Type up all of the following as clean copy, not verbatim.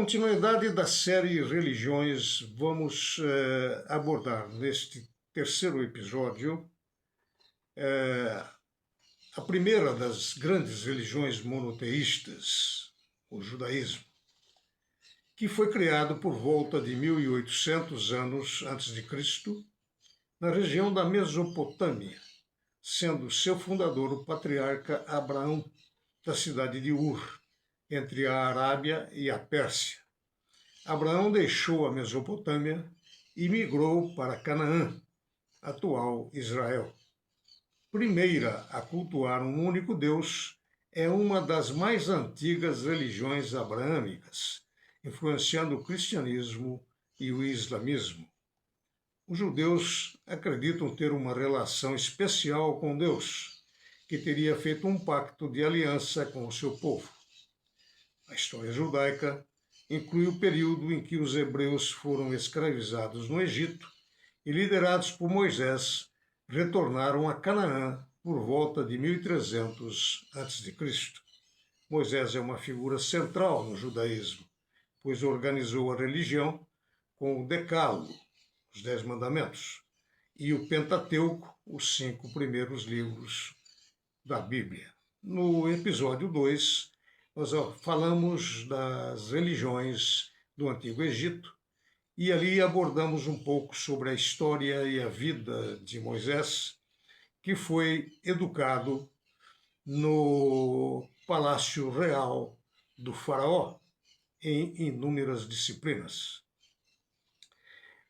continuidade da série Religiões, vamos abordar neste terceiro episódio a primeira das grandes religiões monoteístas, o judaísmo, que foi criado por volta de 1800 anos antes de Cristo, na região da Mesopotâmia, sendo seu fundador o patriarca Abraão, da cidade de Ur, entre a Arábia e a Pérsia. Abraão deixou a Mesopotâmia e migrou para Canaã, atual Israel. Primeira a cultuar um único Deus, é uma das mais antigas religiões abraâmicas, influenciando o cristianismo e o islamismo. Os judeus acreditam ter uma relação especial com Deus, que teria feito um pacto de aliança com o seu povo. A história judaica inclui o período em que os hebreus foram escravizados no Egito e, liderados por Moisés, retornaram a Canaã por volta de 1300 a.C. Moisés é uma figura central no judaísmo, pois organizou a religião com o Decálogo, os 10 Mandamentos, e o Pentateuco, os 5 primeiros livros da Bíblia. No episódio 2, nós falamos das religiões do Antigo Egito e ali abordamos um pouco sobre a história e a vida de Moisés, que foi educado no Palácio Real do Faraó em inúmeras disciplinas.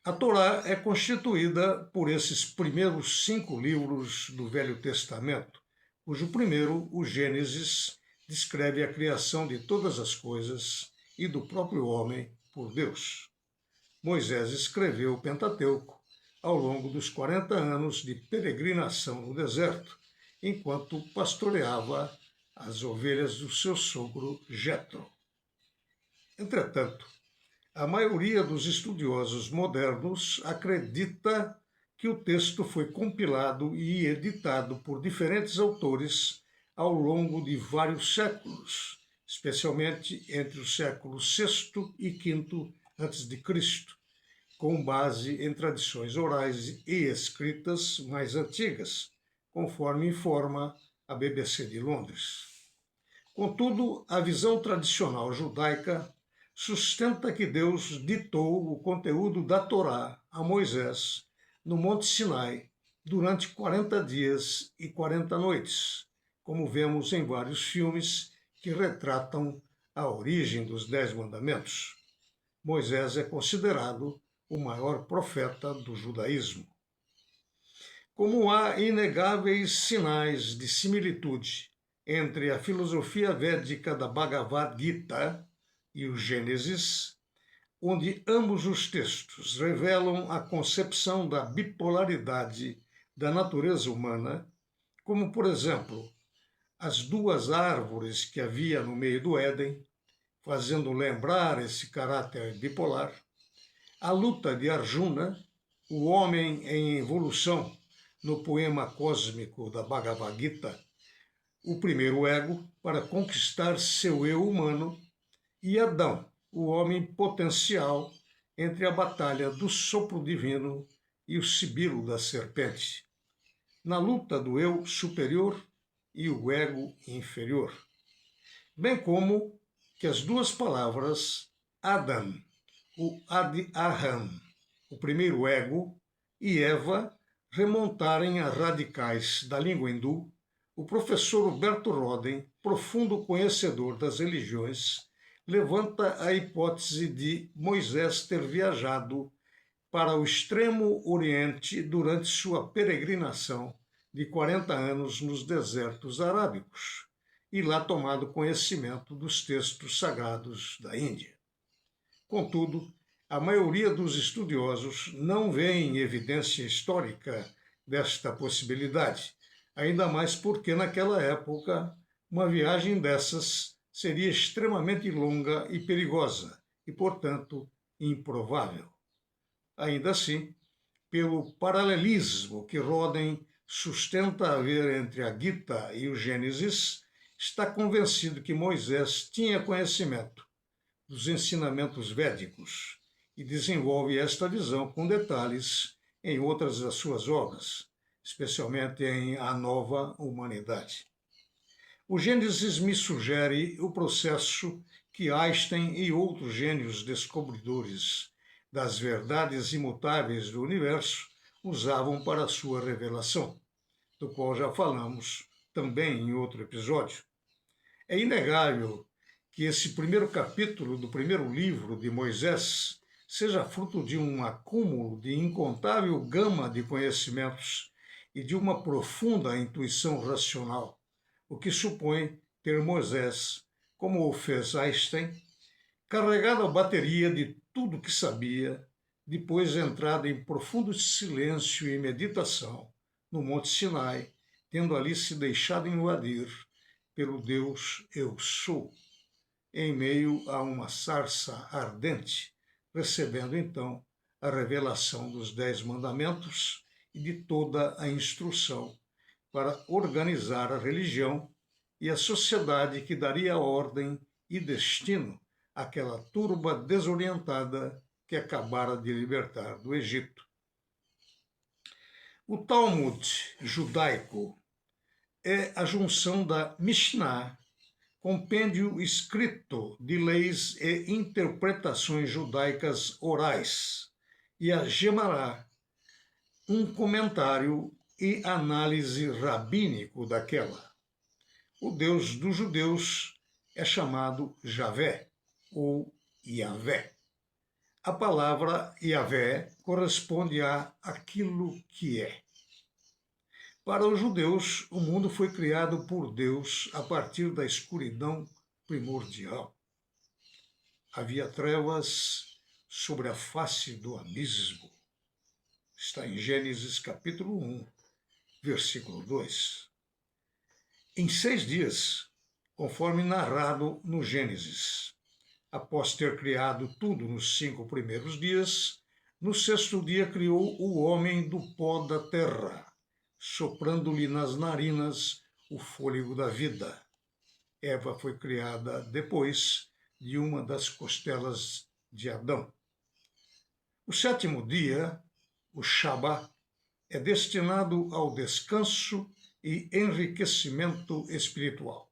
A Torá é constituída por esses primeiros 5 livros do Velho Testamento, cujo primeiro, o Gênesis, descreve a criação de todas as coisas e do próprio homem por Deus. Moisés escreveu o Pentateuco ao longo dos 40 anos de peregrinação no deserto, enquanto pastoreava as ovelhas do seu sogro Jetro. Entretanto, a maioria dos estudiosos modernos acredita que o texto foi compilado e editado por diferentes autores ao longo de vários séculos, especialmente entre os séculos VI e V a.C., com base em tradições orais e escritas mais antigas, conforme informa a BBC de Londres. Contudo, a visão tradicional judaica sustenta que Deus ditou o conteúdo da Torá a Moisés no Monte Sinai durante 40 dias e 40 noites, como vemos em vários filmes que retratam a origem dos 10 Mandamentos. Moisés é considerado o maior profeta do judaísmo. Como há inegáveis sinais de similitude entre a filosofia védica da Bhagavad Gita e o Gênesis, onde ambos os textos revelam a concepção da bipolaridade da natureza humana, como, por exemplo, as 2 árvores que havia no meio do Éden, fazendo lembrar esse caráter bipolar, a luta de Arjuna, o homem em evolução no poema cósmico da Bhagavad Gita, o primeiro ego para conquistar seu eu humano, e Adão, o homem potencial entre a batalha do sopro divino e o sibilo da serpente, na luta do eu superior e o ego inferior, bem como que as 2 palavras Adam, o Adi Arham, o primeiro ego, e Eva remontarem a radicais da língua hindu. O professor Huberto Roden, profundo conhecedor das religiões, levanta a hipótese de Moisés ter viajado para o extremo oriente durante sua peregrinação de 40 anos nos desertos arábicos e lá tomado conhecimento dos textos sagrados da Índia. Contudo, a maioria dos estudiosos não vê evidência histórica desta possibilidade, ainda mais porque naquela época uma viagem dessas seria extremamente longa e perigosa e, portanto, improvável. Ainda assim, pelo paralelismo que Roden sustenta haver entre a Gita e o Gênesis, está convencido que Moisés tinha conhecimento, dos ensinamentos védicos e desenvolve esta visão com detalhes em outras das suas obras, especialmente em A Nova Humanidade. O Gênesis me sugere o processo que Einstein e outros gênios descobridores das verdades imutáveis do universo usavam para sua revelação, do qual já falamos também em outro episódio. É inegável que esse primeiro capítulo do primeiro livro de Moisés seja fruto de um acúmulo de incontável gama de conhecimentos e de uma profunda intuição racional, o que supõe ter Moisés, como o fez Einstein, carregado a bateria de tudo que sabia, depois entrado em profundo silêncio e meditação no Monte Sinai, tendo ali se deixado invadir pelo Deus Eu Sou, em meio a uma sarça ardente, recebendo então a revelação dos 10 mandamentos e de toda a instrução para organizar a religião e a sociedade que daria ordem e destino àquela turba desorientada que acabara de libertar do Egito. O Talmud judaico é a junção da Mishnah, compêndio escrito de leis e interpretações judaicas orais, e a Gemara, um comentário e análise rabínico daquela. O Deus dos judeus é chamado Javé, ou Yahvé. A palavra Yahvé corresponde a aquilo que é. Para os judeus, o mundo foi criado por Deus a partir da escuridão primordial. Havia trevas sobre a face do abismo. Está em Gênesis capítulo 1, versículo 2. Em 6 dias, conforme narrado no Gênesis, após ter criado tudo nos 5 primeiros dias, no 6º dia criou o homem do pó da terra, soprando-lhe nas narinas o fôlego da vida. Eva foi criada depois de uma das costelas de Adão. O 7º dia, o Shabat, é destinado ao descanso e enriquecimento espiritual.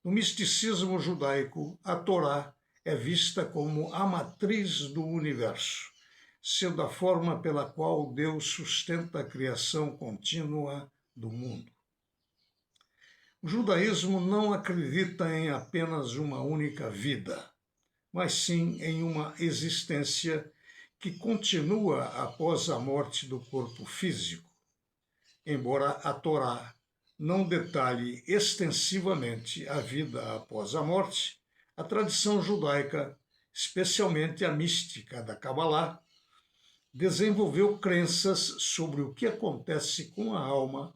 No misticismo judaico, a Torá é vista como a matriz do universo, sendo a forma pela qual Deus sustenta a criação contínua do mundo. O judaísmo não acredita em apenas uma única vida, mas sim em uma existência que continua após a morte do corpo físico. Embora a Torá não detalhe extensivamente a vida após a morte, a tradição judaica, especialmente a mística da Kabbalah, desenvolveu crenças sobre o que acontece com a alma,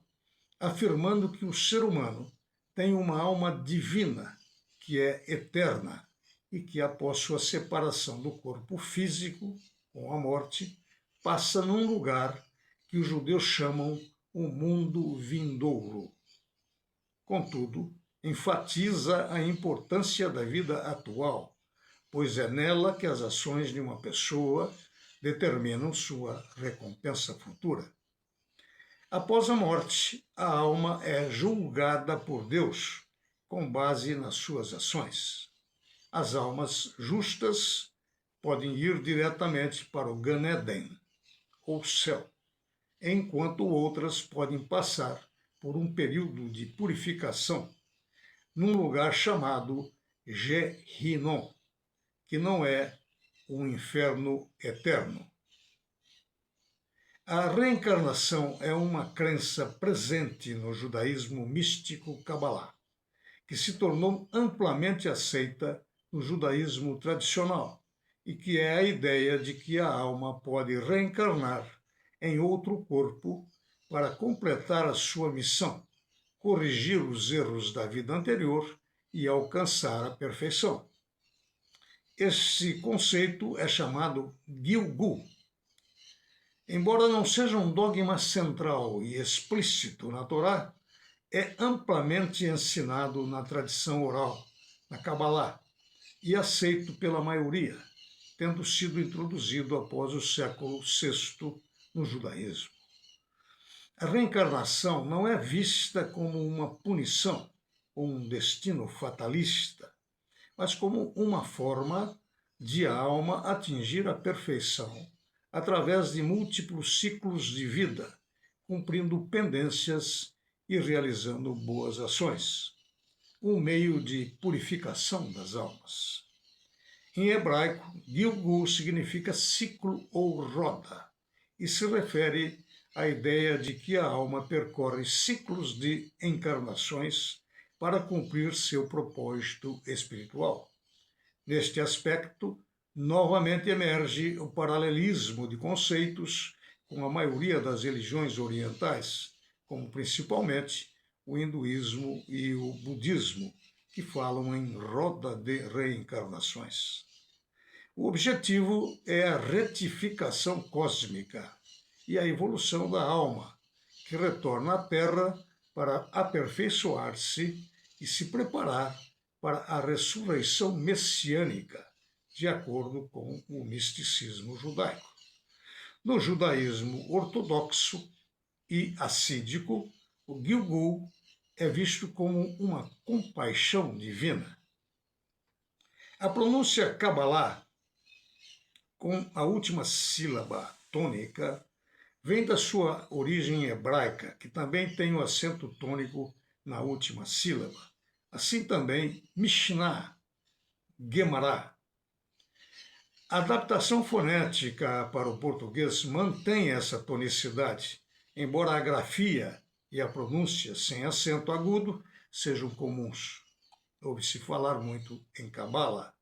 afirmando que o ser humano tem uma alma divina, que é eterna, e que após sua separação do corpo físico, com a morte, passa num lugar que os judeus chamam o mundo vindouro. Contudo, enfatiza a importância da vida atual, pois é nela que as ações de uma pessoa determinam sua recompensa futura. Após a morte, a alma é julgada por Deus, com base nas suas ações. As almas justas podem ir diretamente para o Gan Eden, ou céu, enquanto outras podem passar por um período de purificação num lugar chamado Gehinnom, que não é um inferno eterno. A reencarnação é uma crença presente no judaísmo místico Kabbalah, que se tornou amplamente aceita no judaísmo tradicional, e que é a ideia de que a alma pode reencarnar em outro corpo para completar a sua missão, corrigir os erros da vida anterior e alcançar a perfeição. Esse conceito é chamado Gilgul. Embora não seja um dogma central e explícito na Torá, é amplamente ensinado na tradição oral, na Kabbalah, e aceito pela maioria, tendo sido introduzido após o século VI no judaísmo. A reencarnação não é vista como uma punição ou um destino fatalista, mas como uma forma de a alma atingir a perfeição através de múltiplos ciclos de vida, cumprindo pendências e realizando boas ações, um meio de purificação das almas. Em hebraico, Gilgul significa ciclo ou roda, e se refere à ideia de que a alma percorre ciclos de encarnações para cumprir seu propósito espiritual. Neste aspecto, novamente emerge o paralelismo de conceitos com a maioria das religiões orientais, como principalmente o hinduísmo e o budismo, que falam em roda de reencarnações. O objetivo é a retificação cósmica e a evolução da alma, que retorna à Terra para aperfeiçoar-se e se preparar para a ressurreição messiânica, de acordo com o misticismo judaico. No judaísmo ortodoxo e assídico, o Gilgul é visto como uma compaixão divina. A pronúncia Kabbalah, com a última sílaba tônica, vem da sua origem hebraica, que também tem o acento tônico na última sílaba. Assim também Mishnah, Gemara. A adaptação fonética para o português mantém essa tonicidade, embora a grafia e a pronúncia sem acento agudo sejam comuns. Ouve-se falar muito em Cabala.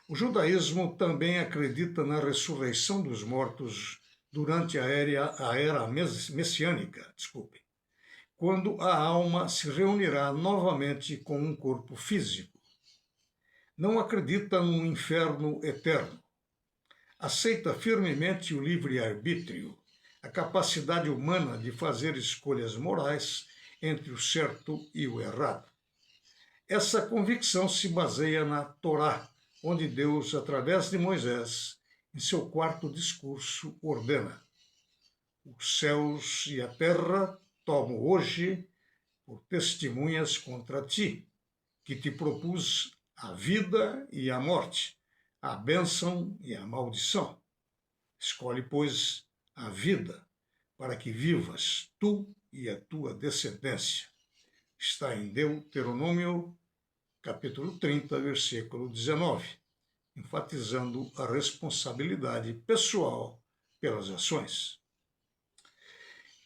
O judaísmo também acredita na ressurreição dos mortos durante a era messiânica, quando a alma se reunirá novamente com um corpo físico. Não acredita num inferno eterno. Aceita firmemente o livre-arbítrio, a capacidade humana de fazer escolhas morais entre o certo e o errado. Essa convicção se baseia na Torá, onde Deus, através de Moisés, em seu quarto discurso, ordena: os céus e a terra tomo hoje por testemunhas contra ti, que te propus a vida e a morte, a bênção e a maldição. Escolhe, pois, a vida, para que vivas tu e a tua descendência. Está em Deuteronômio, capítulo 30, versículo 19, enfatizando a responsabilidade pessoal pelas ações.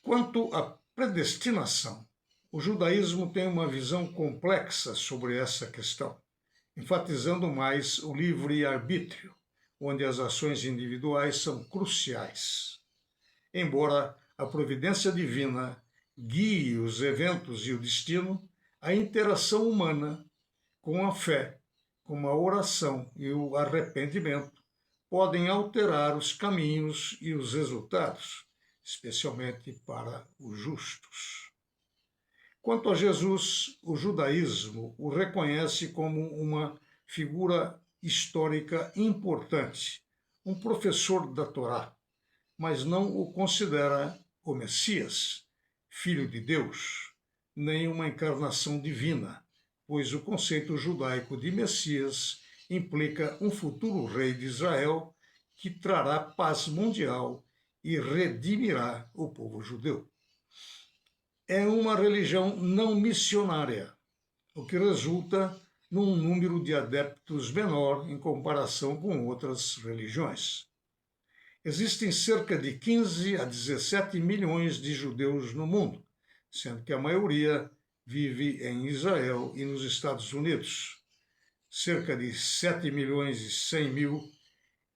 Quanto à predestinação, o judaísmo tem uma visão complexa sobre essa questão, enfatizando mais o livre-arbítrio, onde as ações individuais são cruciais. Embora a providência divina guie os eventos e o destino, a interação humana com a fé, como a oração e o arrependimento, podem alterar os caminhos e os resultados, especialmente para os justos. Quanto a Jesus, o judaísmo o reconhece como uma figura histórica importante, um professor da Torá, mas não o considera o Messias, filho de Deus, nem uma encarnação divina, pois o conceito judaico de Messias implica um futuro rei de Israel que trará paz mundial e redimirá o povo judeu. É uma religião não missionária, o que resulta num número de adeptos menor em comparação com outras religiões. Existem cerca de 15 a 17 milhões de judeus no mundo, sendo que a maioria vive em Israel e nos Estados Unidos. Cerca de 7 milhões e 100 mil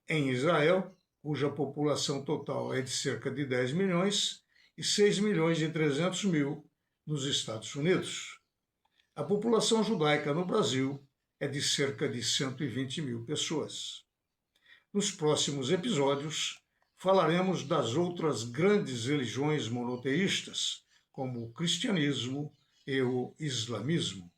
em Israel, cuja população total é de cerca de 10 milhões, e 6 milhões e 300 mil nos Estados Unidos. A população judaica no Brasil é de cerca de 120 mil pessoas. Nos próximos episódios, falaremos das outras grandes religiões monoteístas, como o cristianismo e o islamismo.